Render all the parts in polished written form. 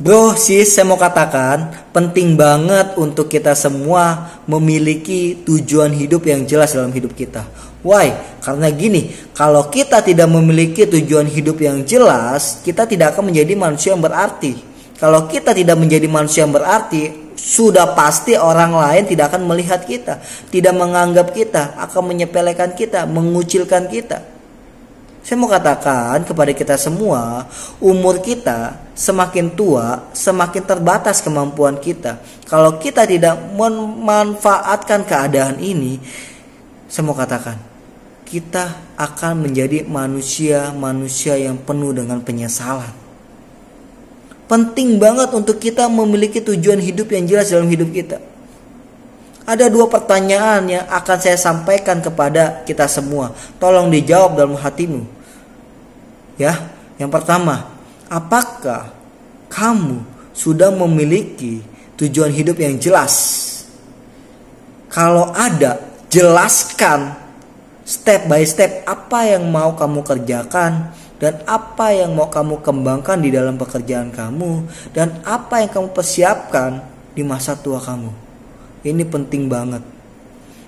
Bro, sis, saya mau katakan penting banget untuk kita semua memiliki tujuan hidup yang jelas dalam hidup kita. Why? Karena gini, kalau kita tidak memiliki tujuan hidup yang jelas, kita tidak akan menjadi manusia yang berarti. Kalau kita tidak menjadi manusia yang berarti, sudah pasti orang lain tidak akan melihat kita, tidak menganggap kita, akan menyepelekan kita, mengucilkan kita. Saya mau katakan kepada kita semua, umur kita semakin tua, semakin terbatas kemampuan kita. Kalau kita tidak memanfaatkan keadaan ini, saya mau katakan, kita akan menjadi manusia-manusia yang penuh dengan penyesalan. Penting banget untuk kita memiliki tujuan hidup yang jelas dalam hidup kita. Ada 2 pertanyaan yang akan saya sampaikan kepada kita semua. Tolong dijawab dalam hatimu. Ya, yang pertama, apakah kamu sudah memiliki tujuan hidup yang jelas? Kalau ada, jelaskan step by step apa yang mau kamu kerjakan dan apa yang mau kamu kembangkan di dalam pekerjaan kamu dan apa yang kamu persiapkan di masa tua kamu. Ini penting banget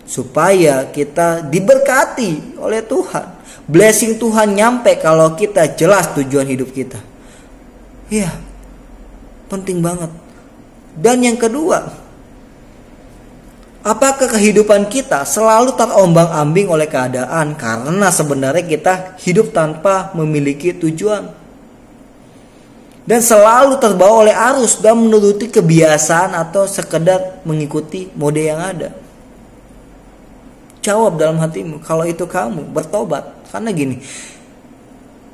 supaya kita diberkati oleh Tuhan. Blessing Tuhan nyampe kalau kita jelas tujuan hidup kita. Iya, penting banget. Dan yang kedua, apakah kehidupan kita selalu terombang-ambing oleh keadaan karena sebenarnya kita hidup tanpa memiliki tujuan dan selalu terbawa oleh arus dan menuruti kebiasaan atau sekedar mengikuti mode yang ada? Jawab dalam hatimu kalau itu kamu, bertobat. Karena gini,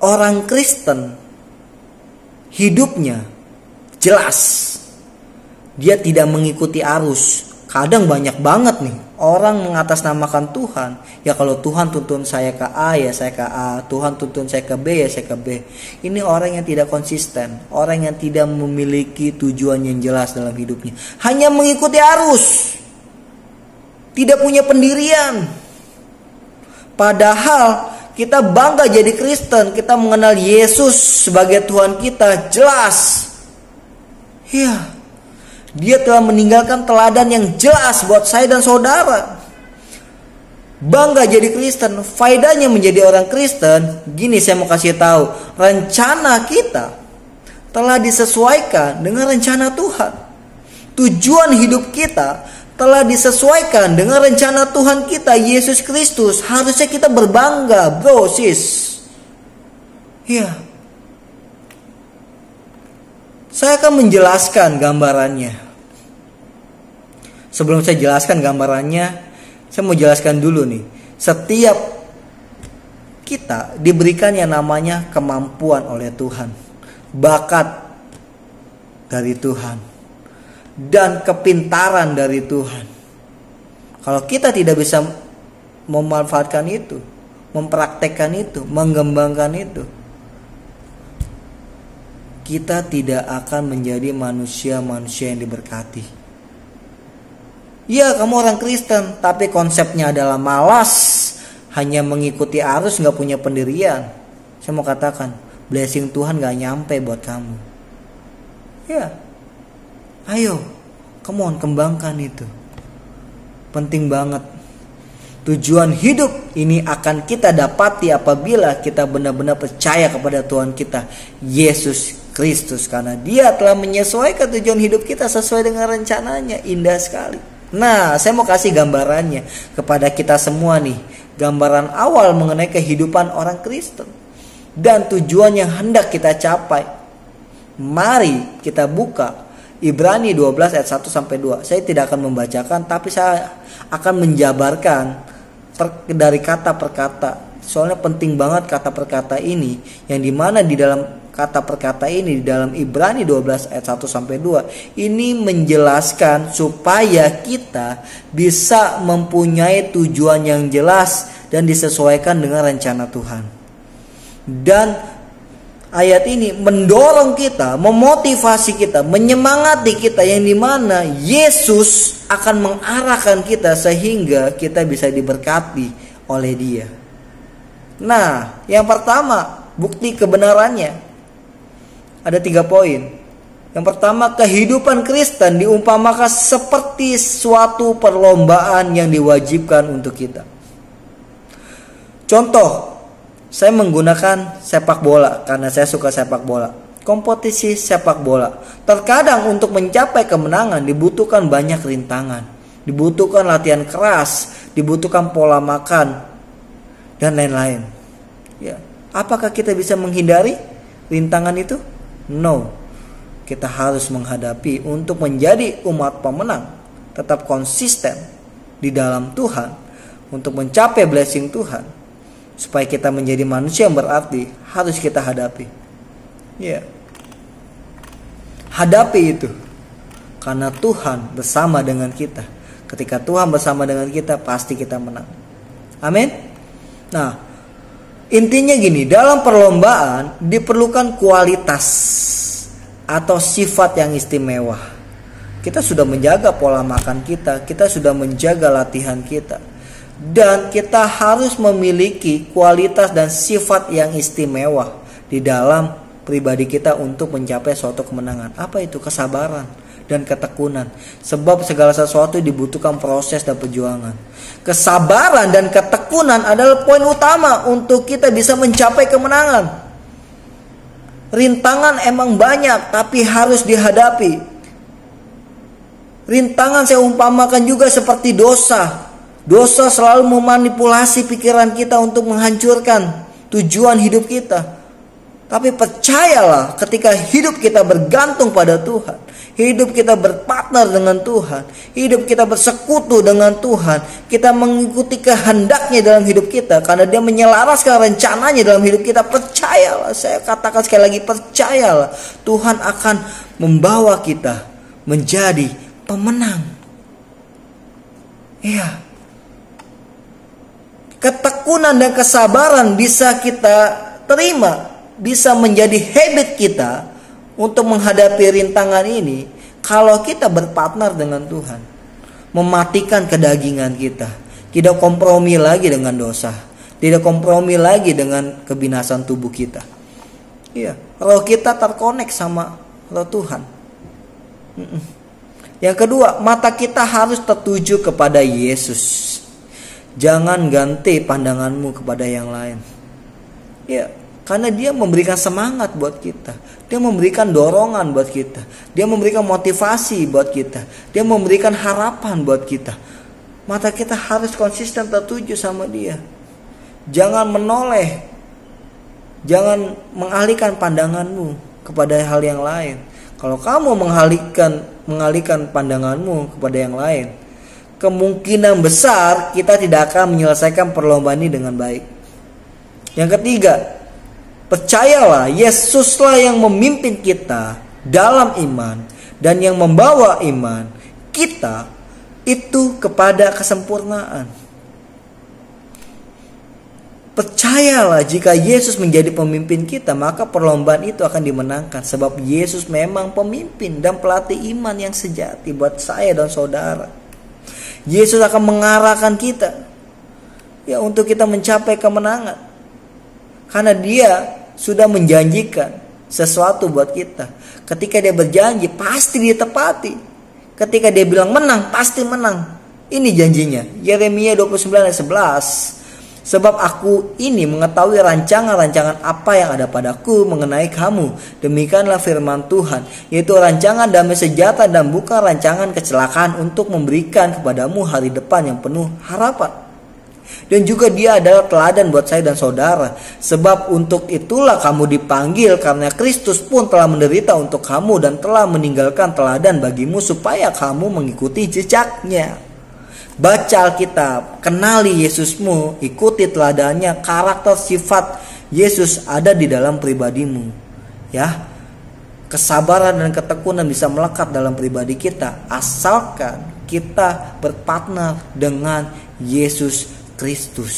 orang Kristen hidupnya jelas. Dia tidak mengikuti arus. Kadang banyak banget nih orang mengatasnamakan Tuhan. Ya kalau Tuhan tuntun saya ke A, ya saya ke A. Tuhan tuntun saya ke B, ya saya ke B. Ini orang yang tidak konsisten. Orang yang tidak memiliki tujuan yang jelas dalam hidupnya. Hanya mengikuti arus. Tidak punya pendirian. Padahal kita bangga jadi Kristen. Kita mengenal Yesus sebagai Tuhan kita. Jelas. Ya, Dia telah meninggalkan teladan yang jelas buat saya dan saudara. Bangga jadi Kristen. Faedahnya menjadi orang Kristen. Gini saya mau kasih tahu. Rencana kita telah disesuaikan dengan rencana Tuhan. Tujuan hidup kita telah disesuaikan dengan rencana Tuhan kita, Yesus Kristus. Harusnya kita berbangga, bro, sis. Ya. Saya akan menjelaskan gambarannya. Sebelum saya jelaskan gambarannya, saya mau jelaskan dulu nih. Setiap kita diberikan yang namanya kemampuan oleh Tuhan. Bakat dari Tuhan. Dan kepintaran dari Tuhan. Kalau kita tidak bisa memanfaatkan itu, mempraktekkan itu, mengembangkan itu, kita tidak akan menjadi manusia-manusia yang diberkati. Ya, kamu orang Kristen, tapi konsepnya adalah malas, hanya mengikuti arus, gak punya pendirian. Saya mau katakan, blessing Tuhan gak nyampe buat kamu. Ya, ayo, come on, kembangkan itu. Penting banget. Tujuan hidup ini akan kita dapati apabila kita benar-benar percaya kepada Tuhan kita, Yesus Kristus. Karena Dia telah menyesuaikan tujuan hidup kita sesuai dengan rencananya. Indah sekali. Nah, saya mau kasih gambarannya kepada kita semua nih. Gambaran awal mengenai kehidupan orang Kristen. Dan tujuan yang hendak kita capai. Mari kita buka Ibrani 12 ayat 1 sampai 2. Saya tidak akan membacakan, tapi saya akan menjabarkan dari kata per kata. Soalnya penting banget kata per kata ini, yang dimana di dalam kata per kata ini di dalam Ibrani 12 ayat 1 sampai 2 ini menjelaskan supaya kita bisa mempunyai tujuan yang jelas dan disesuaikan dengan rencana Tuhan. Dan ayat ini mendorong kita, memotivasi kita, menyemangati kita, yang dimana Yesus akan mengarahkan kita sehingga kita bisa diberkati oleh Dia. Nah, yang pertama, bukti kebenarannya ada 3 poin. Yang pertama, kehidupan Kristen diumpamakan seperti suatu perlombaan yang diwajibkan untuk kita. Contoh, saya menggunakan sepak bola karena saya suka sepak bola. Kompetisi sepak bola. Terkadang untuk mencapai kemenangan dibutuhkan banyak rintangan, dibutuhkan latihan keras, dibutuhkan pola makan, dan lain-lain. Ya, apakah kita bisa menghindari rintangan itu? No. Kita harus menghadapi untuk menjadi umat pemenang, tetap konsisten di dalam Tuhan untuk mencapai blessing Tuhan. Supaya kita menjadi manusia yang berarti, harus kita hadapi. Ya. Hadapi itu. Karena Tuhan bersama dengan kita. Ketika Tuhan bersama dengan kita, pasti kita menang. Amin. Nah, intinya gini, dalam perlombaan diperlukan kualitas atau sifat yang istimewa. Kita sudah menjaga pola makan kita, kita sudah menjaga latihan kita. Dan kita harus memiliki kualitas dan sifat yang istimewa di dalam pribadi kita untuk mencapai suatu kemenangan. Apa itu? Kesabaran dan ketekunan. Sebab segala sesuatu dibutuhkan proses dan perjuangan. Kesabaran dan ketekunan adalah poin utama untuk kita bisa mencapai kemenangan. Rintangan emang banyak, tapi harus dihadapi. Rintangan saya umpamakan juga seperti dosa. Dosa selalu memanipulasi pikiran kita untuk menghancurkan tujuan hidup kita. Tapi percayalah, ketika hidup kita bergantung pada Tuhan, hidup kita berpartner dengan Tuhan, hidup kita bersekutu dengan Tuhan, kita mengikuti kehendaknya dalam hidup kita, karena Dia menyelaraskan rencananya dalam hidup kita. Percayalah, saya katakan sekali lagi, percayalah, Tuhan akan membawa kita menjadi pemenang. Iya. Ketekunan dan kesabaran bisa kita terima, bisa menjadi habit kita untuk menghadapi rintangan ini kalau kita berpartner dengan Tuhan. Mematikan kedagingan kita, tidak kompromi lagi dengan dosa, tidak kompromi lagi dengan kebinasan tubuh kita. Iya, roh kita terkonek sama roh Tuhan. Yang kedua, mata kita harus tertuju kepada Yesus. Jangan ganti pandanganmu kepada yang lain. Ya, karena Dia memberikan semangat buat kita. Dia memberikan dorongan buat kita. Dia memberikan motivasi buat kita. Dia memberikan harapan buat kita. Mata kita harus konsisten tertuju sama Dia. Jangan menoleh. Jangan mengalihkan pandanganmu kepada hal yang lain. Kalau kamu mengalihkan pandanganmu kepada yang lain, kemungkinan besar kita tidak akan menyelesaikan perlombaan ini dengan baik. Yang ketiga, percayalah, Yesuslah yang memimpin kita dalam iman dan yang membawa iman kita itu kepada kesempurnaan. Percayalah, jika Yesus menjadi pemimpin kita, maka perlombaan itu akan dimenangkan. Sebab Yesus memang pemimpin dan pelatih iman yang sejati buat saya dan saudara. Yesus akan mengarahkan kita ya untuk kita mencapai kemenangan. Karena Dia sudah menjanjikan sesuatu buat kita. Ketika Dia berjanji, pasti ditepati. Ketika Dia bilang menang, pasti menang. Ini janjinya. Yeremia 29 ayat 11. Sebab aku ini mengetahui rancangan-rancangan apa yang ada padaku mengenai kamu. Demikianlah firman Tuhan, yaitu rancangan damai sejahtera dan bukan rancangan kecelakaan, untuk memberikan kepadamu hari depan yang penuh harapan. Dan juga Dia adalah teladan buat saya dan saudara. Sebab untuk itulah kamu dipanggil, karena Kristus pun telah menderita untuk kamu dan telah meninggalkan teladan bagimu supaya kamu mengikuti jejaknya. Baca Alkitab, kenali Yesusmu, ikuti teladannya, karakter sifat Yesus ada di dalam pribadimu. Ya, kesabaran dan ketekunan bisa melekat dalam pribadi kita, asalkan kita berpartner dengan Yesus Kristus.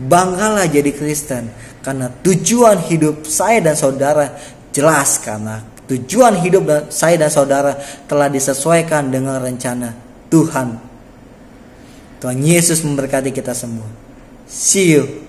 Banggalah jadi Kristen, karena tujuan hidup saya dan saudara jelas, karena tujuan hidup saya dan saudara telah disesuaikan dengan rencana Tuhan. Tuhan Yesus memberkati kita semua. See you